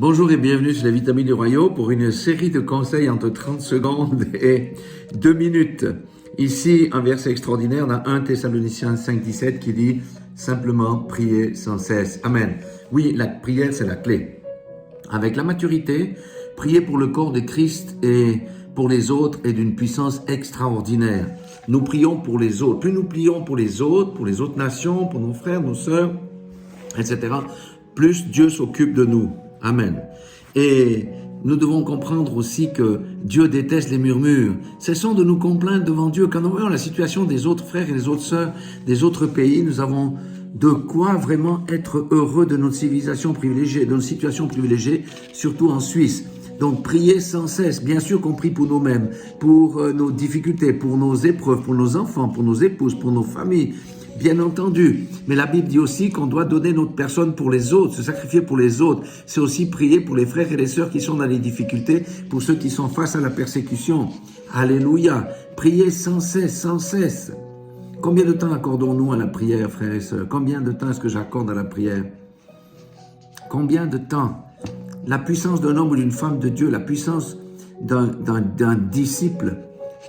Bonjour et bienvenue sur la Vitamine du Royaume pour une série de conseils entre 30 secondes et 2 minutes. Ici, un verset extraordinaire dans 1 Thessaloniciens 5,17 qui dit « Simplement prier sans cesse ». Amen. Oui, la prière, c'est la clé. Avec la maturité, prier pour le corps de Christ et pour les autres est d'une puissance extraordinaire. Nous prions pour les autres. Plus nous prions pour les autres nations, pour nos frères, nos sœurs, etc., plus Dieu s'occupe de nous. Amen. Et nous devons comprendre aussi que Dieu déteste les murmures. Cessons de nous complaindre devant Dieu. Quand nous voyons la situation des autres frères et des autres sœurs des autres pays, nous avons de quoi vraiment être heureux de notre civilisation privilégiée, de notre situation privilégiée, surtout en Suisse. Donc, priez sans cesse. Bien sûr qu'on prie pour nous-mêmes, pour nos difficultés, pour nos épreuves, pour nos enfants, pour nos épouses, pour nos familles. Bien entendu, mais la Bible dit aussi qu'on doit donner notre personne pour les autres, se sacrifier pour les autres. C'est aussi prier pour les frères et les sœurs qui sont dans les difficultés, pour ceux qui sont face à la persécution. Alléluia. Priez sans cesse, sans cesse. Combien de temps accordons-nous à la prière, frères et sœurs? Combien de temps est-ce que j'accorde à la prière? Combien de temps? La puissance d'un homme ou d'une femme de Dieu, la puissance d'un disciple,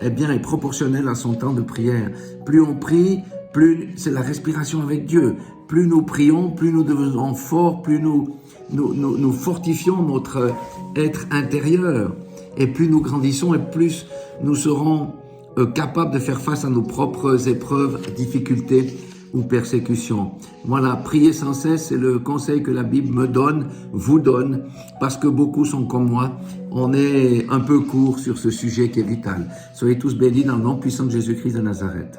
eh bien, est proportionnelle à son temps de prière. Plus on prie, plus c'est la respiration avec Dieu. Plus nous prions, plus nous devenons forts, plus nous fortifions notre être intérieur. Et plus nous grandissons et plus nous serons capables de faire face à nos propres épreuves, difficultés ou persécutions. Voilà, priez sans cesse, c'est le conseil que la Bible me donne, vous donne, parce que beaucoup sont comme moi. On est un peu court sur ce sujet qui est vital. Soyez tous bénis dans le nom puissant de Jésus-Christ de Nazareth.